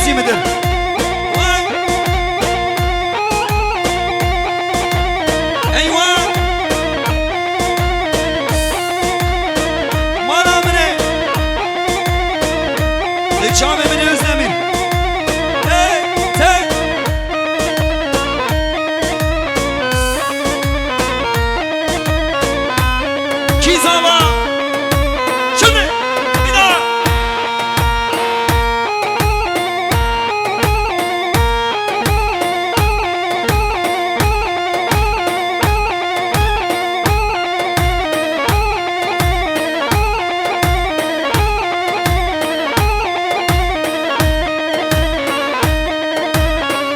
yüzü midir? Vay. Eyvah. Malamine. Lıçam emini özlemin. Hey, hey. Kizava. Şimdi bir daha.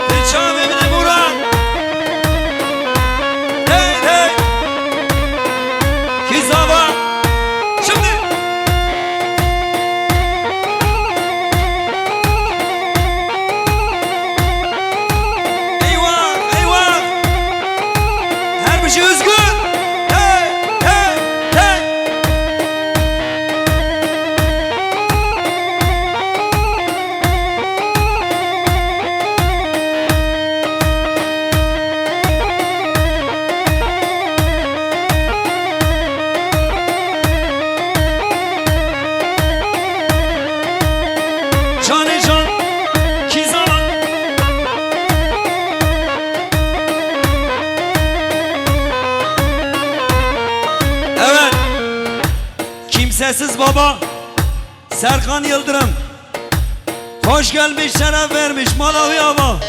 Lıçam emini vuran. Hey, hey. Kizava. Şimdi. Eyvah, eyvah. Her bir şey özgür. Hey, hey, hey. Canı can, Kizava. Evet. Kimsesiz baba Serkan Yıldırım. Hoş gelmiş, şeref vermiş Malawi hava.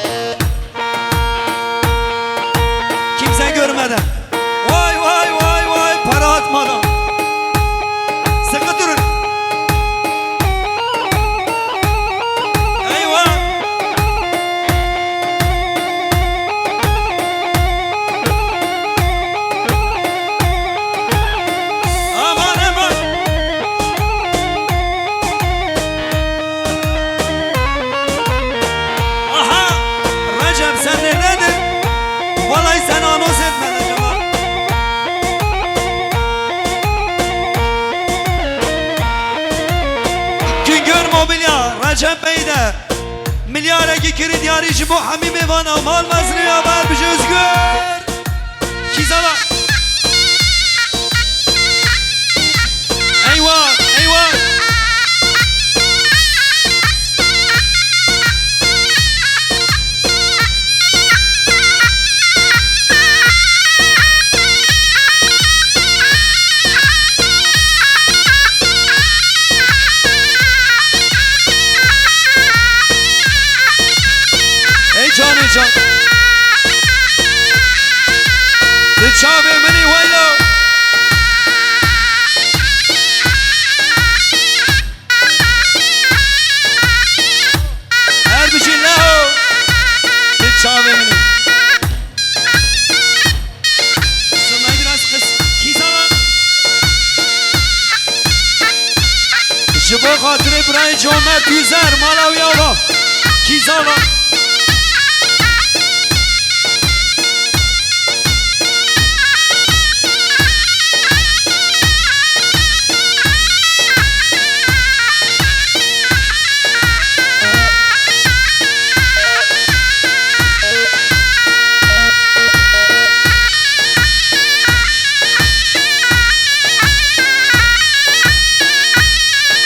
Kimse görmeden. Vay vay vay vay, para atmadan. Sıkı durun. Eyvah. Aman aman. Aha. Recep sen nerededir? Vallahi sen anons etmedin acaba. Güngör Mobilya Recep Bey'de milyara kiri diyarıcı bu Hamim Ivana mal mazrıya var bir özgür. Kizava. Eyvah eyvah. Ey canı can. Lıçave mini vaylo. Her bir şey leho. Lıçave mini. Sırnayı biraz kıs. Kizava. Jibo hatırı burayı Cömert Yüzer Malawi hava. Kizava.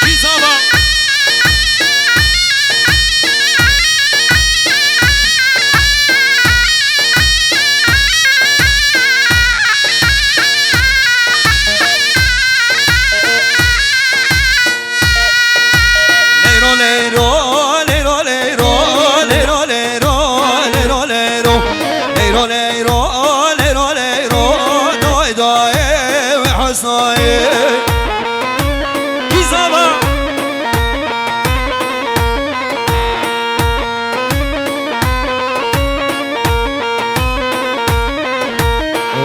Kizava. Lero lero lero lero lero lero lero lero lero lero lero doy doy ve hasnay Kizava.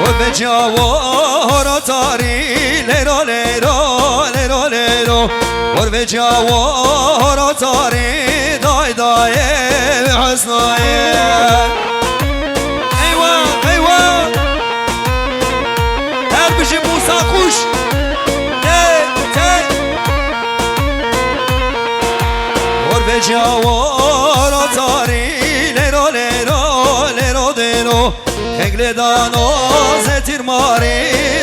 O becavara tari lero lero lero lero or becavara tari doy doy ve hasnay. Eyvah eyvah. Her bir şey Musa kuş. Hey hey. Or becavara tari lero lero lero dero Hegle dano zetir mari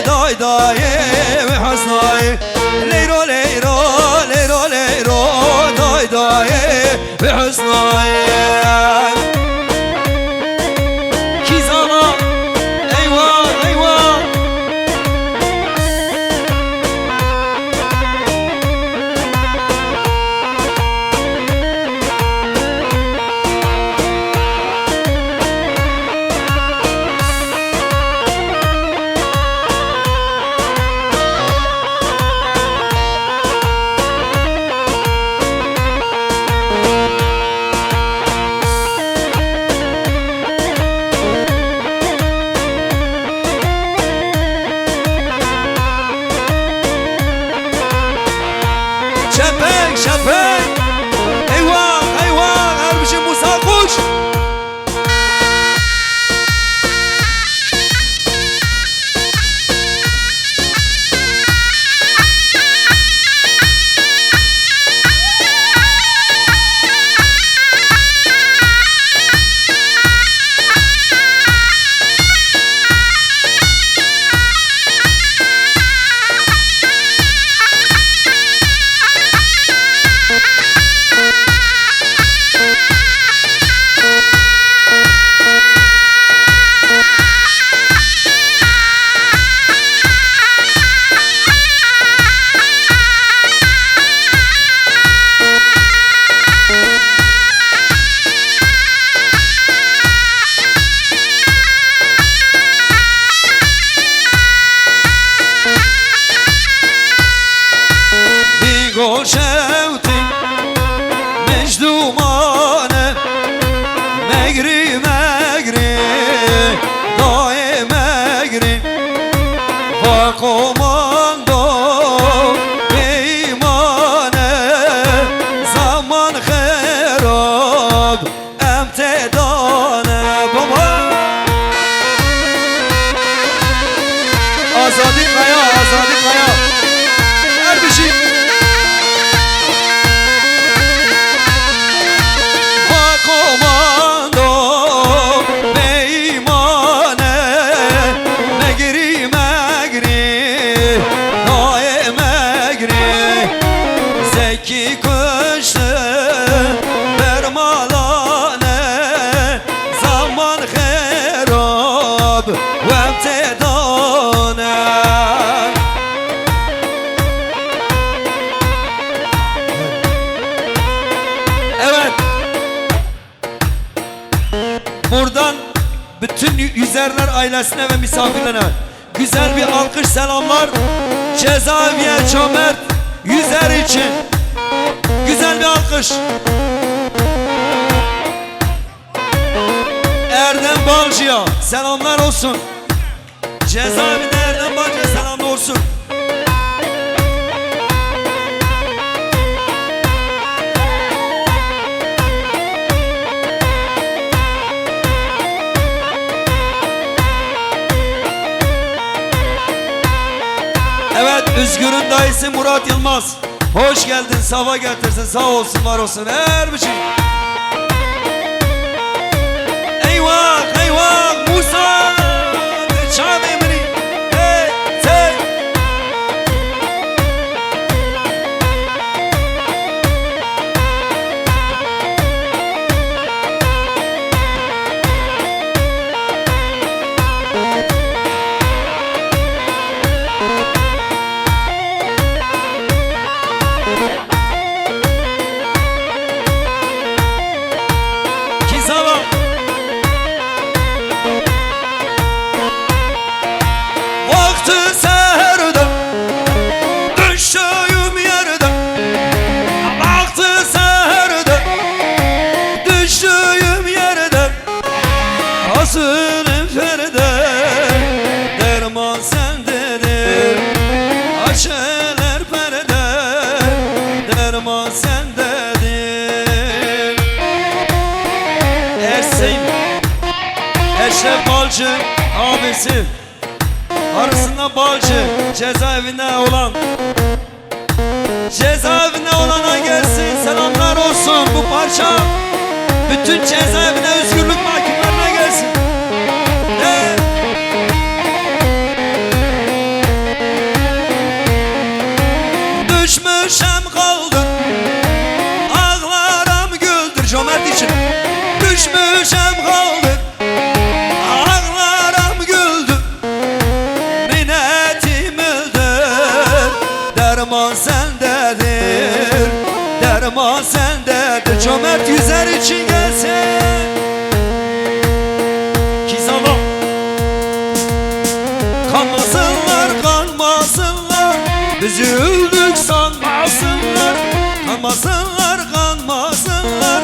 day day ve hasnay Lero lero lero lero day day ve hasnay Kizana eyvah eyvah Şepek şepek eyvah eyvah Erbişim Musa kuş Goşevti mecdumane Megri megri dae megri Va komando beymane Zaman kherab emtedane Baba Azadi kaya azadi kaya Her bir şey komando beymane Megri megri dae megri Zeki kuşlu bermalane Zaman kherab ve emtedane Evet Buradan bütün Yüzerler ailesine ve misafirlerine güzel bir alkış selamlar. Cezaeviye Çömert Yüzer için güzel bir alkış. Erdem Balcı'ya selamlar olsun. Cezaevinde Erdem Balcı'ya selamlar olsun. Evet, Üzgür'ün dayısı Murat Yılmaz. Hoş geldin, safa getirsin, sağ olsun, var olsun her bir şey. Eyvah, eyvah, Musa, Çavimri, hey, hey. Asıl perde derman sendedir. Açeler perde derman sendedir. Ersin Eşref Balcı abisi arasında Balcı cezaevinde olan, cezaevinde olana gelsin selamlar olsun. Bu parça bütün Bütün cezaevine özgürlük mahkumlarına gelsin. Düşmüşem kaldım, ağlarım güldür cömert için. Düşmüşem kaldım, ağlarım güldür. Minnetim öldür, derman sendedir. Derman sendedir, cömert yüzer için gelsin. Kizalo kanmasınlar, kanmasınlar, bizi öldük sanmasınlar. Kanmasınlar, kanmasınlar,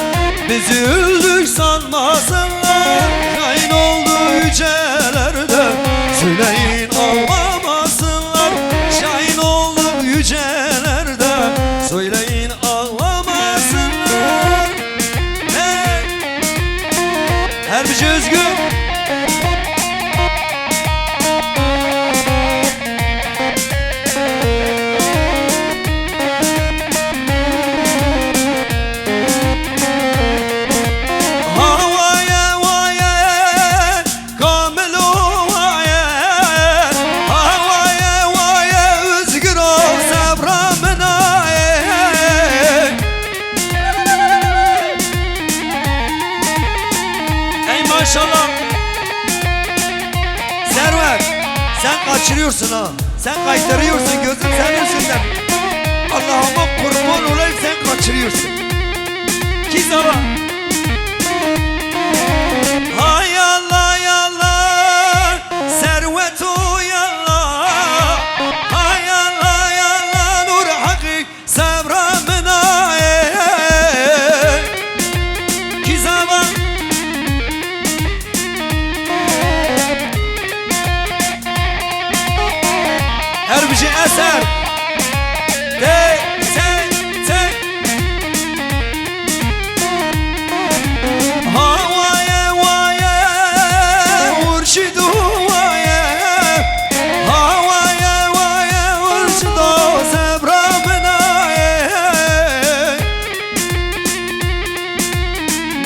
bizi öldük sanmasınlar. Şahin oldu yücelerde, söyleyin ağlamasınlar. Şahin oldu yücelerde, söyleyin ağlamasınlar. Hey! Her bir şey özgür. Maşallah. Servet, sen kaçırıyorsun ha. Sen kaytarıyorsun, gözüm senin yüzünden. Allah'ıma kurban olayım, sen kaçırıyorsun. Kizala. Hay Allah yallah, servet o yallah. Hay Allah yallah, nur hakik sevramına. Kizala. Her bir şey eser. Te, te, te. Havaya, vaya, urşidu vaya. Havaya, vaya, urşidu sebramına.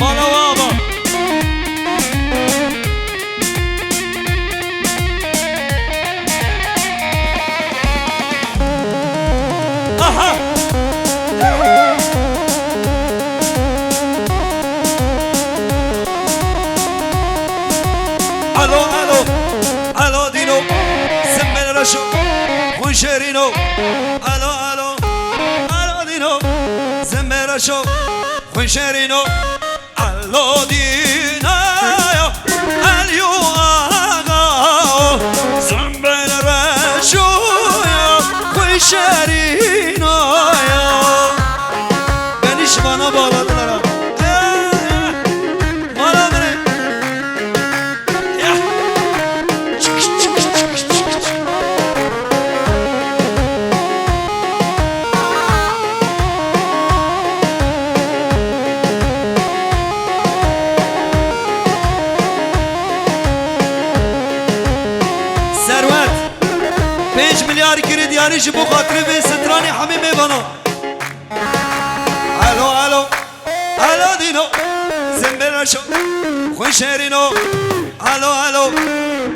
Malavaba. Aha! Alo, alo, alo dino, sembene lascio, Huncherino. Alo, alo, alo dino, sembene lascio, Huncherino. Alo dino, alio aga, sembene lascio, Huncherino. Bana bağladılar ha. Bana beni. Ya. Çıkış, çıkış, çıkış, çıkış. Servet 5 milyar kredi yani bu katri ve strani hamime bana. Alo, alo, alo dino, sembera show, Huncherino. Alo, alo,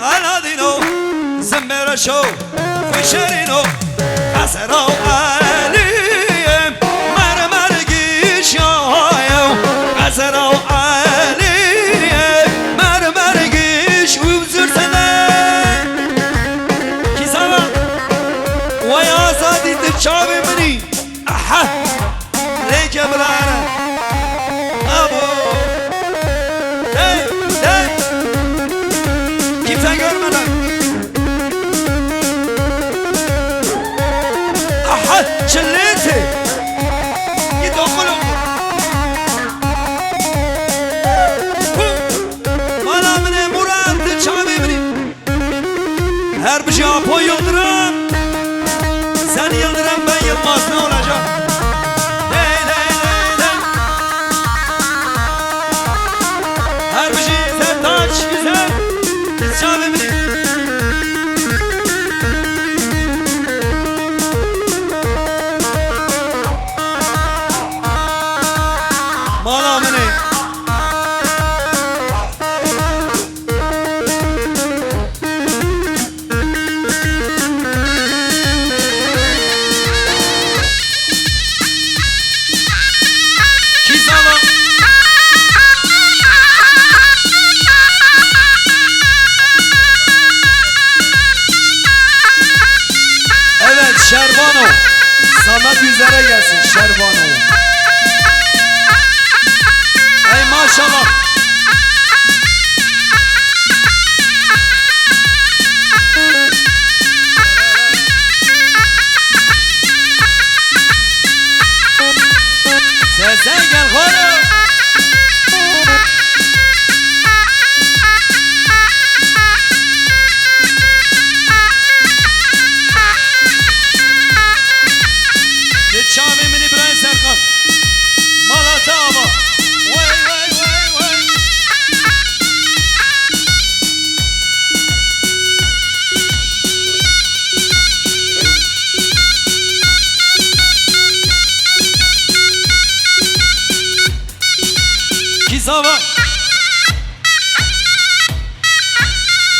alo dino, sembera show, Huncherino. Asero aliyem, mermer gişayem. Asero aliyem, mermer giş uzürsene. Kizala, vay azadi tıçavi meni. Aha. Leke brana abo. Hey, hey. Kimse görmeden. Aha, çillet Sen gel hanım. Git Şamim'in İbrahim Serkan. Malata ama. Vay vay vay vay. Kizava.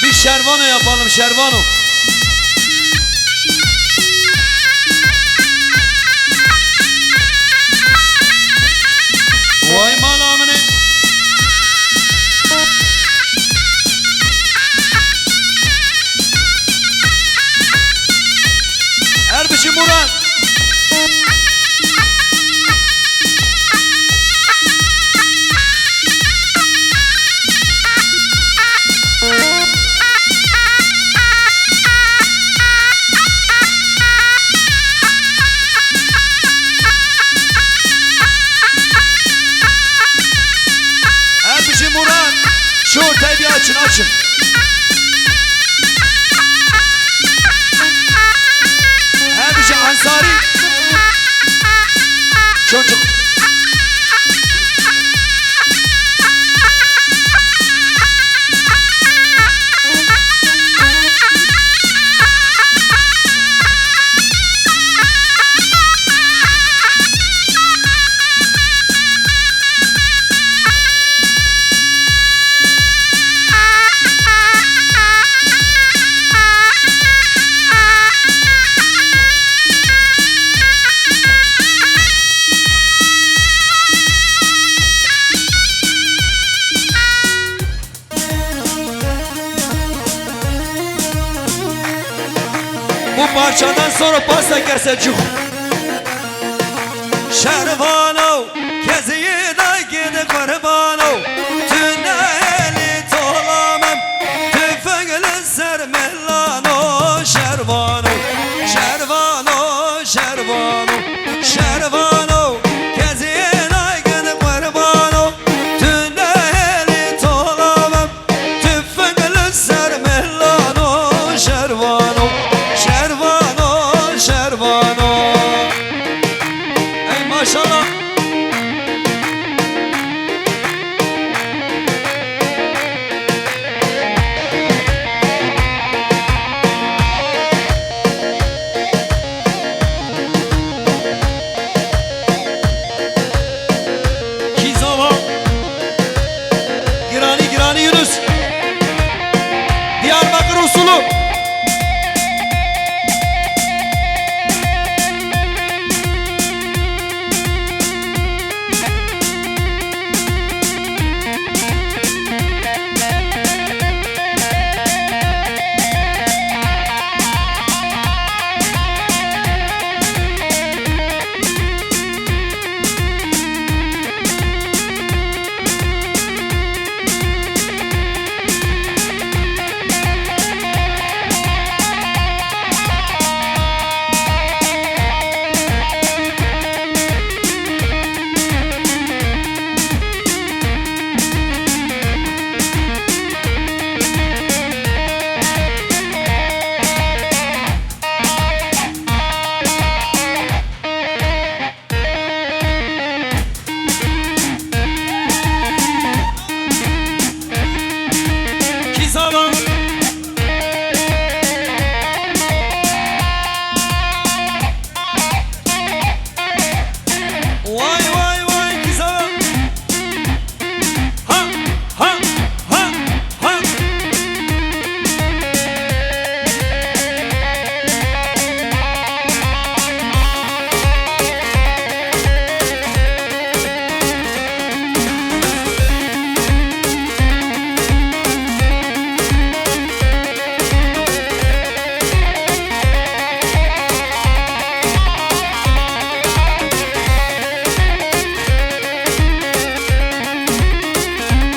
Bir şervano yapalım, şervano. Vay malamını. Erbici Murat. Erbici Murat. Şu ortayı bir açın, açın. Erbici Ansari. Çocuk. Bu parçadan sonra pasta Selçuk. Şervano keziyi da gidi kurbano. Tüneli tolamam tüfekli sermellano. Şervano, şervano, şervano, şervano keziyi da gidi kurbano. Tüneli tolamam tüfekli sermellano. Şervano, şervano, şervano. Ey maşallah. Kizava. Girani, Girani Yunus. Diyarbakır usulü. Kizava. Vay vay vay Kizava. Ha ha ha ha.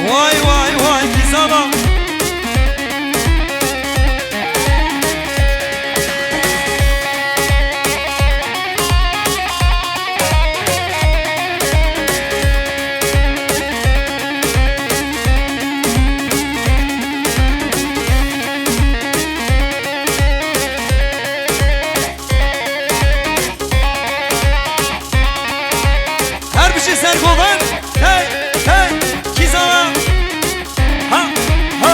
Vay vay vay Kizava. Oven hey hey Kizava Ha ha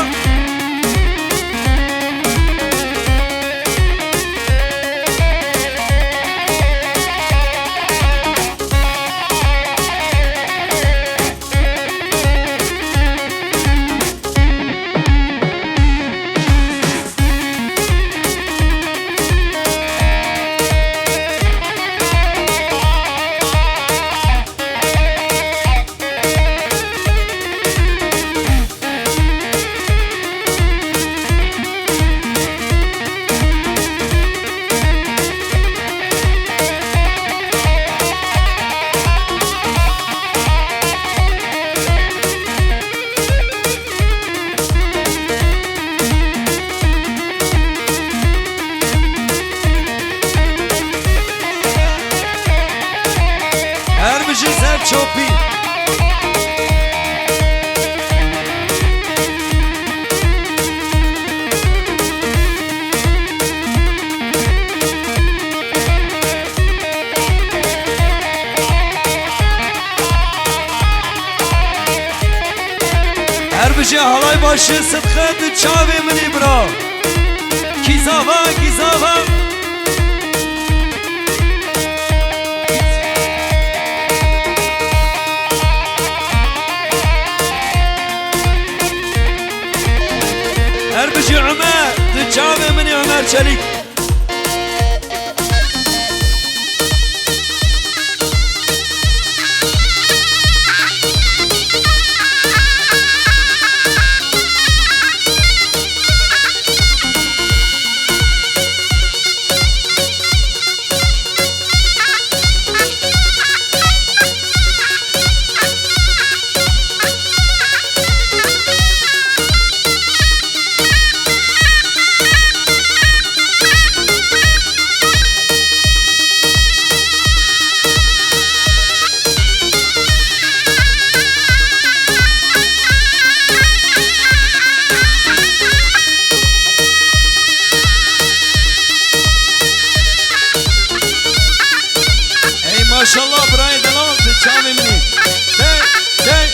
Her çopi Her bir şey halay başı sıtkıdı çavimin ibra Kizava kizava Erbişi Ömer, dıçavi mini Ömer Çelik Maşallah burayı da lan dıçavi mini Hey hey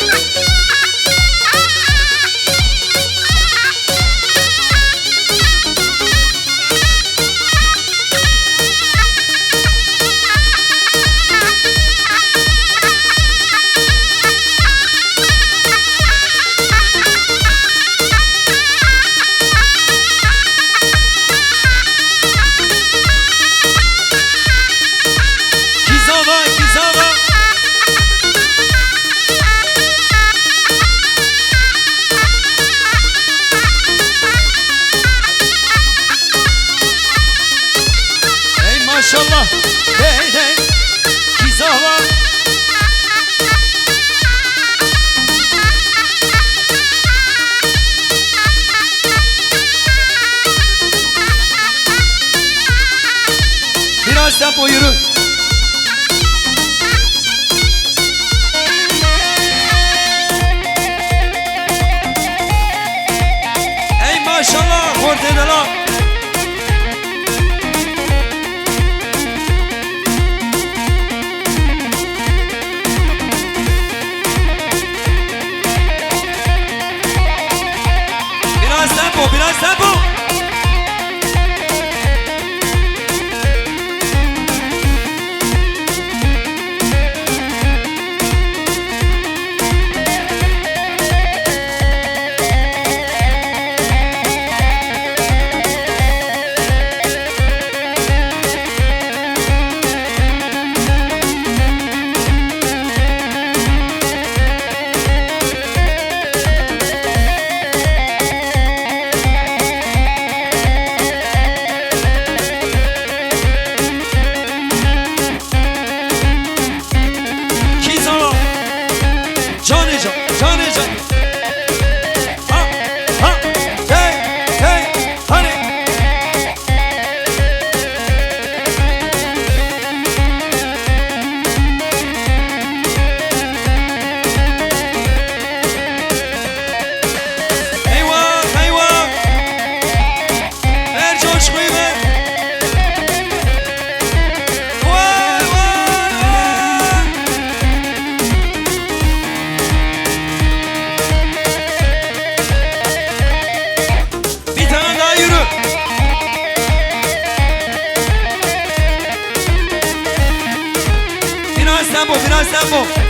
Maşallah hey hey Kizava Biraz tempo yürü Ey maşallah Kortedelan Biraz tempo يا سمو